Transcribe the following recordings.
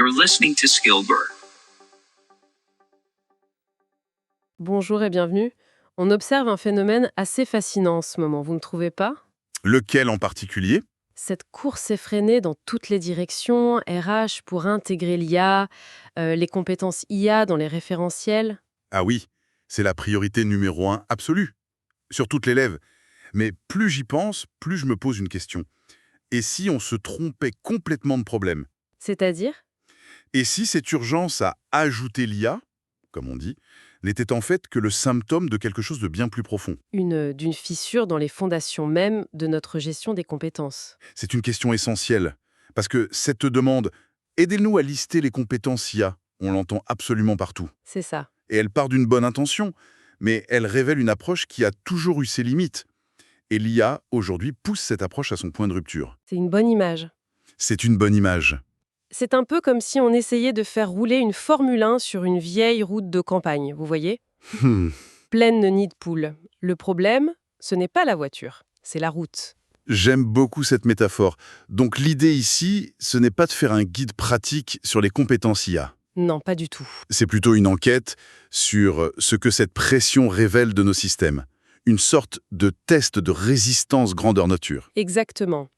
You're listening to Skillbird. Bonjour et bienvenue. On observe un phénomène assez fascinant en ce moment, vous ne trouvez pas? Lequel en particulier? Cette course effrénée dans toutes les directions, RH pour intégrer l'IA, les compétences IA dans les référentiels. Ah oui, c'est la priorité numéro 1 absolue, sur toute l'élève. Mais plus j'y pense, plus je me pose une question. Et si on se trompait complètement de problème? C'est-à-dire? Et si cette urgence à ajouter l'IA, comme on dit, n'était en fait que le symptôme de quelque chose de bien plus profond? D'une fissure dans les fondations même de notre gestion des compétences. C'est une question essentielle, parce que cette demande « aidez-nous à lister les compétences IA », on l'entend absolument partout. C'est ça. Et elle part d'une bonne intention, mais elle révèle une approche qui a toujours eu ses limites. Et l'IA, aujourd'hui, pousse cette approche à son point de rupture. C'est une bonne image. C'est une bonne image. C'est un peu comme si on essayait de faire rouler une Formule 1 sur une vieille route de campagne, vous voyez? Pleine de nids de poules. Le problème, ce n'est pas la voiture, c'est la route. J'aime beaucoup cette métaphore. Donc l'idée ici, ce n'est pas de faire un guide pratique sur les compétences IA. Non, pas du tout. C'est plutôt une enquête sur ce que cette pression révèle de nos systèmes. Une sorte de test de résistance grandeur nature. Exactement.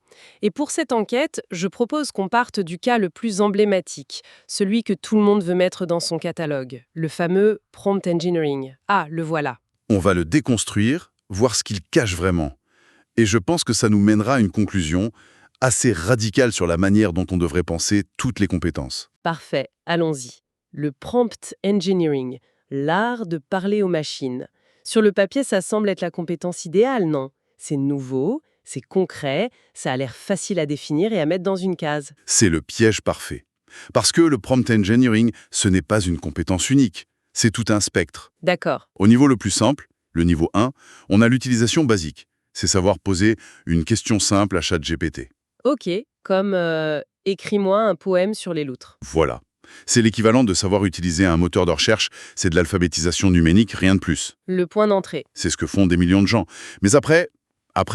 Et pour cette enquête, je propose qu'on parte du cas le plus emblématique, celui que tout le monde veut mettre dans son catalogue, le fameux prompt engineering. Ah, le voilà. On va le déconstruire, voir ce qu'il cache vraiment. Et je pense que ça nous mènera à une conclusion assez radicale sur la manière dont on devrait penser toutes les compétences. Parfait, allons-y. Le prompt engineering, l'art de parler aux machines. Sur le papier, ça semble être la compétence idéale, non? C'est nouveau, c'est concret, ça a l'air facile à définir et à mettre dans une case. C'est le piège parfait. Parce que le prompt engineering, ce n'est pas une compétence unique, c'est tout un spectre. D'accord. Au niveau le plus simple, le niveau 1, on a l'utilisation basique. C'est savoir poser une question simple à ChatGPT. Ok, comme écris-moi un poème sur les loutres. Voilà. C'est l'équivalent de savoir utiliser un moteur de recherche, c'est de l'alphabétisation numérique, rien de plus. Le point d'entrée. C'est ce que font des millions de gens. Mais après,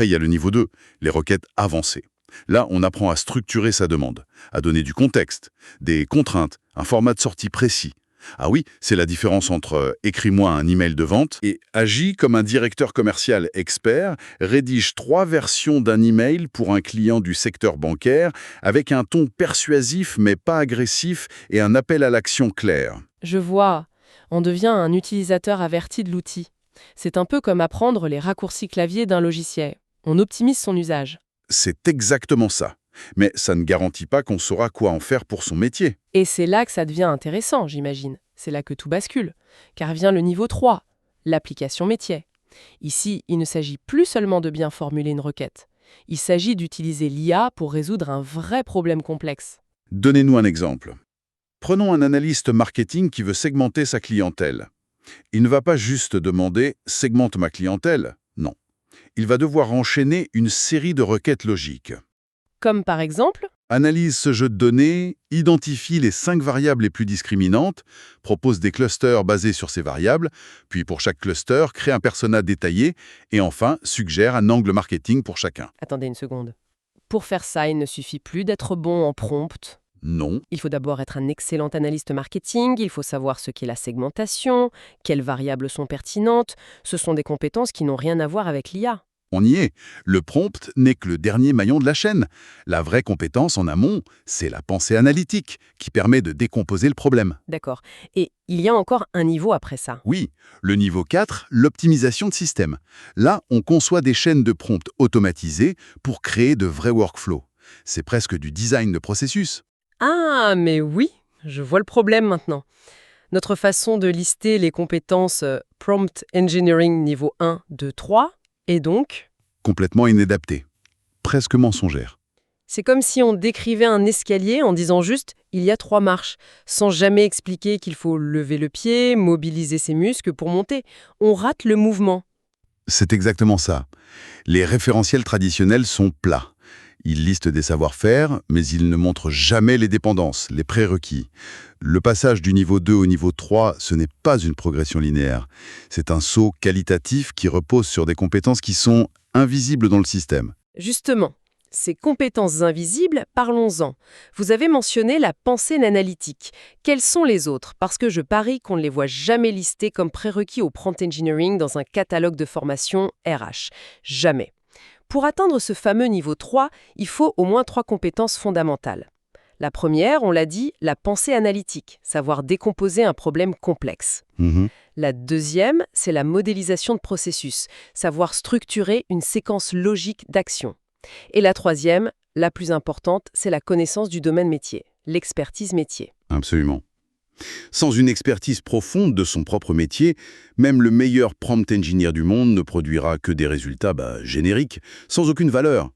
il y a le niveau 2, les requêtes avancées. Là, on apprend à structurer sa demande, à donner du contexte, des contraintes, un format de sortie précis. Ah oui, c'est la différence entre écris-moi un email de vente et agis comme un directeur commercial expert, rédige 3 versions d'un email pour un client du secteur bancaire avec un ton persuasif mais pas agressif et un appel à l'action clair. Je vois, on devient un utilisateur averti de l'outil. C'est un peu comme apprendre les raccourcis clavier d'un logiciel. On optimise son usage. C'est exactement ça. Mais ça ne garantit pas qu'on saura quoi en faire pour son métier. Et c'est là que ça devient intéressant, j'imagine. C'est là que tout bascule. Car vient le niveau 3, l'application métier. Ici, il ne s'agit plus seulement de bien formuler une requête. Il s'agit d'utiliser l'IA pour résoudre un vrai problème complexe. Donnez-nous un exemple. Prenons un analyste marketing qui veut segmenter sa clientèle. Il ne va pas juste demander « segmente ma clientèle ». Non. Il va devoir enchaîner une série de requêtes logiques. Comme par exemple, Analyse ce jeu de données, identifie les 5 variables les plus discriminantes, propose des clusters basés sur ces variables, puis pour chaque cluster, crée un persona détaillé, et enfin, suggère un angle marketing pour chacun. attendez une seconde. Pour faire ça, il ne suffit plus d'être bon en prompt. Non, Il faut d'abord être un excellent analyste marketing, il faut savoir ce qu'est la segmentation, quelles variables sont pertinentes. Ce sont des compétences qui n'ont rien à voir avec l'IA. on y est. Le prompt n'est que le dernier maillon de la chaîne. La vraie compétence en amont, c'est la pensée analytique, qui permet de décomposer le problème. D'accord. Et il y a encore un niveau après ça. Oui, le niveau 4, l'optimisation de système. Là, on conçoit des chaînes de prompts automatisées pour créer de vrais workflows. C'est presque du design de processus. Ah, mais oui, je vois le problème maintenant. Notre façon de lister les compétences Prompt Engineering niveau 1, 2, 3 est donc... Complètement inadapté. Presque mensongère. C'est comme si on décrivait un escalier en disant juste « il y a 3 marches », sans jamais expliquer qu'il faut lever le pied, mobiliser ses muscles pour monter. On rate le mouvement. C'est exactement ça. Les référentiels traditionnels sont plats. Ils listent des savoir-faire, mais ils ne montrent jamais les dépendances, les prérequis. Le passage du niveau 2 au niveau 3, ce n'est pas une progression linéaire. C'est un saut qualitatif qui repose sur des compétences qui sont invisibles dans le système. Justement, Ces compétences invisibles, parlons-en. Vous avez mentionné la pensée analytique. Quelles sont les autres? Parce que je parie qu'on ne les voit jamais listées comme prérequis au prompt engineering dans un catalogue de formation RH. Jamais. Pour atteindre ce fameux niveau 3, il faut au moins 3 compétences fondamentales. La première, on l'a dit, la pensée analytique, savoir décomposer un problème complexe. Mhm. La deuxième, c'est la modélisation de processus, savoir structurer une séquence logique d'actions. Et la troisième, la plus importante, c'est la connaissance du domaine métier, l'expertise métier. Absolument. Sans une expertise profonde de son propre métier, même le meilleur prompt engineer du monde ne produira que des résultats génériques, sans aucune valeur.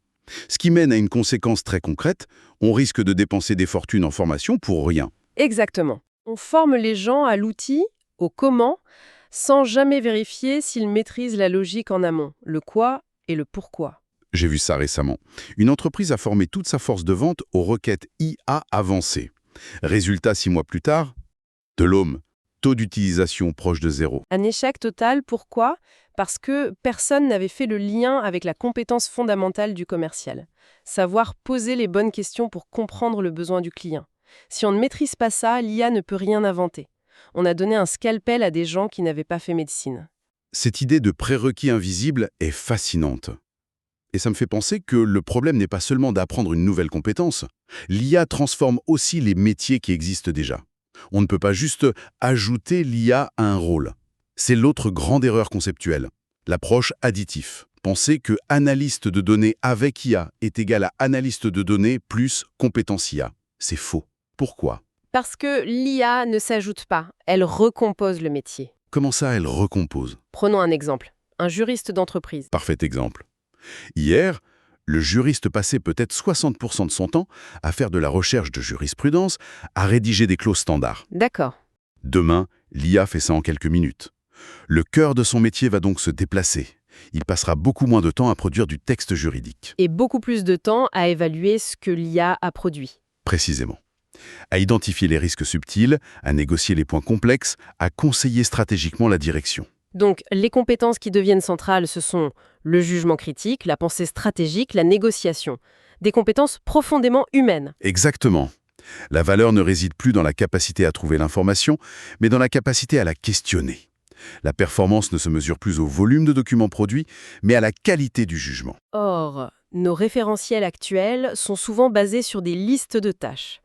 Ce qui mène à une conséquence très concrète, on risque de dépenser des fortunes en formation pour rien. Exactement. On forme les gens à l'outil, au comment, sans jamais vérifier s'ils maîtrisent la logique en amont, le quoi et le pourquoi. J'ai vu ça récemment. Une entreprise a formé toute sa force de vente aux requêtes IA avancées. Résultat, 6 mois plus tard, de l'homme. Taux d'utilisation proche de zéro. Un échec total, pourquoi? Parce que personne n'avait fait le lien avec la compétence fondamentale du commercial. Savoir poser les bonnes questions pour comprendre le besoin du client. Si on ne maîtrise pas ça, l'IA ne peut rien inventer. On a donné un scalpel à des gens qui n'avaient pas fait médecine. Cette idée de prérequis invisible est fascinante. Et ça me fait penser que le problème n'est pas seulement d'apprendre une nouvelle compétence. L'IA transforme aussi les métiers qui existent déjà. On ne peut pas juste ajouter l'IA à un rôle. C'est l'autre grande erreur conceptuelle, l'approche additif. Penser que analyste de données avec IA est égal à analyste de données plus compétence IA. C'est faux. Pourquoi? Parce que l'IA ne s'ajoute pas, elle recompose le métier. Comment ça, elle recompose? Prenons un exemple. Un juriste d'entreprise. Parfait exemple. Hier, le juriste passait peut-être 60% de son temps à faire de la recherche de jurisprudence, à rédiger des clauses standards. D'accord. Demain, l'IA fait ça en quelques minutes. Le cœur de son métier va donc se déplacer. Il passera beaucoup moins de temps à produire du texte juridique. Et beaucoup plus de temps à évaluer ce que l'IA a produit. Précisément. À identifier les risques subtils, à négocier les points complexes, à conseiller stratégiquement la direction. Donc, les compétences qui deviennent centrales, ce sont le jugement critique, la pensée stratégique, la négociation. Des compétences profondément humaines. Exactement. La valeur ne réside plus dans la capacité à trouver l'information, mais dans la capacité à la questionner. La performance ne se mesure plus au volume de documents produits, mais à la qualité du jugement. Or, nos référentiels actuels sont souvent basés sur des listes de tâches.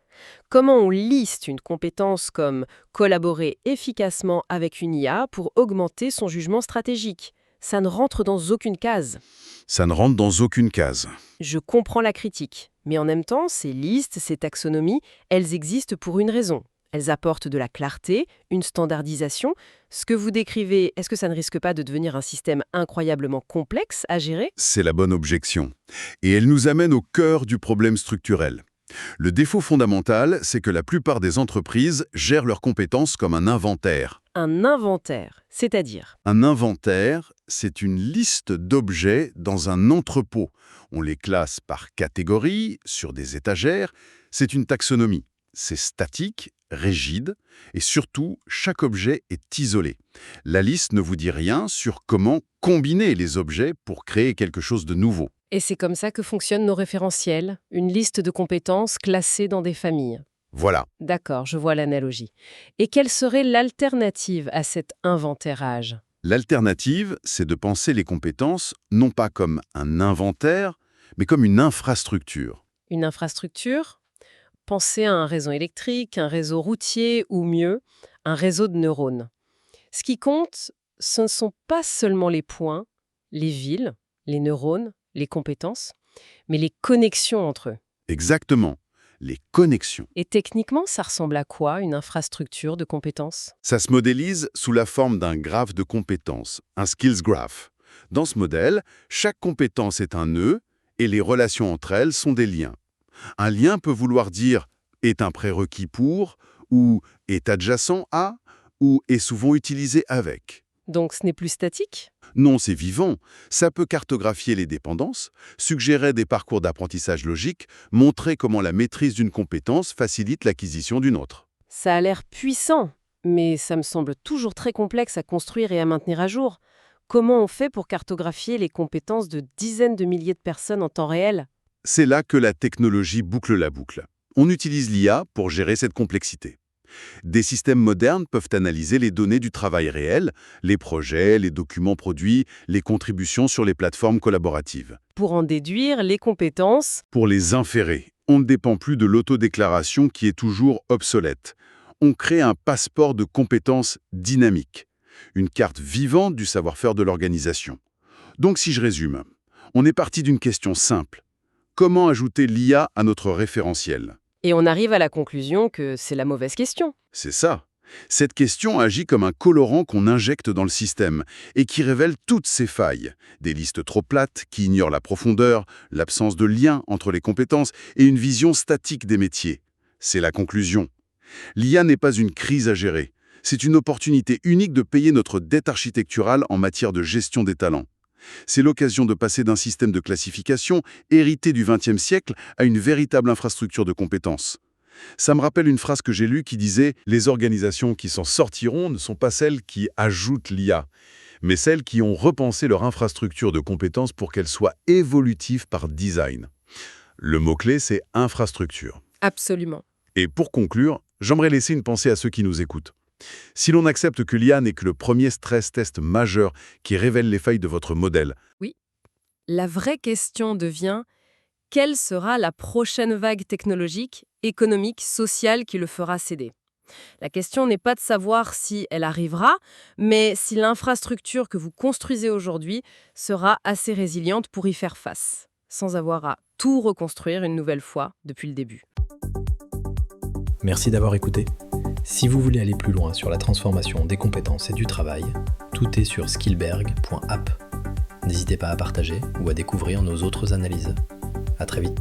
Comment on liste une compétence comme collaborer efficacement avec une IA pour augmenter son jugement stratégique? Ça ne rentre dans aucune case. Ça ne rentre dans aucune case. Je comprends la critique, mais en même temps, ces listes, ces taxonomies, elles existent pour une raison. Elles apportent de la clarté, une standardisation. Ce que vous décrivez, est-ce que ça ne risque pas de devenir un système incroyablement complexe à gérer? C'est la bonne objection. Et elle nous amène au cœur du problème structurel. Le défaut fondamental, c'est que la plupart des entreprises gèrent leurs compétences comme un inventaire. Un inventaire, c'est-à-dire? Un inventaire, c'est une liste d'objets dans un entrepôt. On les classe par catégorie, sur des étagères. C'est une taxonomie. C'est statique, rigide, et surtout, chaque objet est isolé. La liste ne vous dit rien sur comment combiner les objets pour créer quelque chose de nouveau. Et c'est comme ça que fonctionnent nos référentiels, une liste de compétences classées dans des familles. Voilà. D'accord, je vois l'analogie. Et quelle serait l'alternative à cet inventairage? L'alternative, c'est de penser les compétences non pas comme un inventaire, mais comme une infrastructure. Une infrastructure? Pensez à un réseau électrique, un réseau routier ou mieux, un réseau de neurones. Ce qui compte, ce ne sont pas seulement les points, les villes, les neurones, les compétences, mais les connexions entre eux. Exactement, les connexions. Et techniquement, ça ressemble à quoi, une infrastructure de compétences? Ça se modélise sous la forme d'un graphe de compétences, un skills graph. Dans ce modèle, chaque compétence est un nœud et les relations entre elles sont des liens. Un lien peut vouloir dire « est un prérequis pour » ou « est adjacent à » ou « est souvent utilisé avec ». Donc ce n'est plus statique? Non, c'est vivant. Ça peut cartographier les dépendances, suggérer des parcours d'apprentissage logique, montrer comment la maîtrise d'une compétence facilite l'acquisition d'une autre. Ça a l'air puissant, mais ça me semble toujours très complexe à construire et à maintenir à jour. Comment on fait pour cartographier les compétences de dizaines de milliers de personnes en temps réel? C'est là que la technologie boucle la boucle. On utilise l'IA pour gérer cette complexité. Des systèmes modernes peuvent analyser les données du travail réel, les projets, les documents produits, les contributions sur les plateformes collaboratives. Pour en déduire les compétences. Pour les inférer, on ne dépend plus de l'autodéclaration qui est toujours obsolète. On crée un passeport de compétences dynamique, une carte vivante du savoir-faire de l'organisation. Donc si je résume, on est parti d'une question simple. Comment ajouter l'IA à notre référentiel ? Et on arrive à la conclusion que c'est la mauvaise question. C'est ça. Cette question agit comme un colorant qu'on injecte dans le système et qui révèle toutes ses failles. Des listes trop plates qui ignorent la profondeur, l'absence de lien entre les compétences et une vision statique des métiers. C'est la conclusion. L'IA n'est pas une crise à gérer. C'est une opportunité unique de payer notre dette architecturale en matière de gestion des talents. C'est l'occasion de passer d'un système de classification hérité du XXe siècle à une véritable infrastructure de compétences. Ça me rappelle une phrase que j'ai lue qui disait « Les organisations qui s'en sortiront ne sont pas celles qui ajoutent l'IA, mais celles qui ont repensé leur infrastructure de compétences pour qu'elle soit évolutive par design. » Le mot-clé, c'est « infrastructure ». Absolument. Et pour conclure, j'aimerais laisser une pensée à ceux qui nous écoutent. Si l'on accepte que l'IA n'est que le premier stress test majeur qui révèle les failles de votre modèle, Oui. La vraie question devient quelle sera la prochaine vague technologique, économique, sociale qui le fera céder ? La question n'est pas de savoir si elle arrivera, mais si l'infrastructure que vous construisez aujourd'hui sera assez résiliente pour y faire face, sans avoir à tout reconstruire une nouvelle fois depuis le début. Merci d'avoir écouté. Si vous voulez aller plus loin sur la transformation des compétences et du travail, tout est sur skillberg.app. N'hésitez pas à partager ou à découvrir nos autres analyses. À très vite.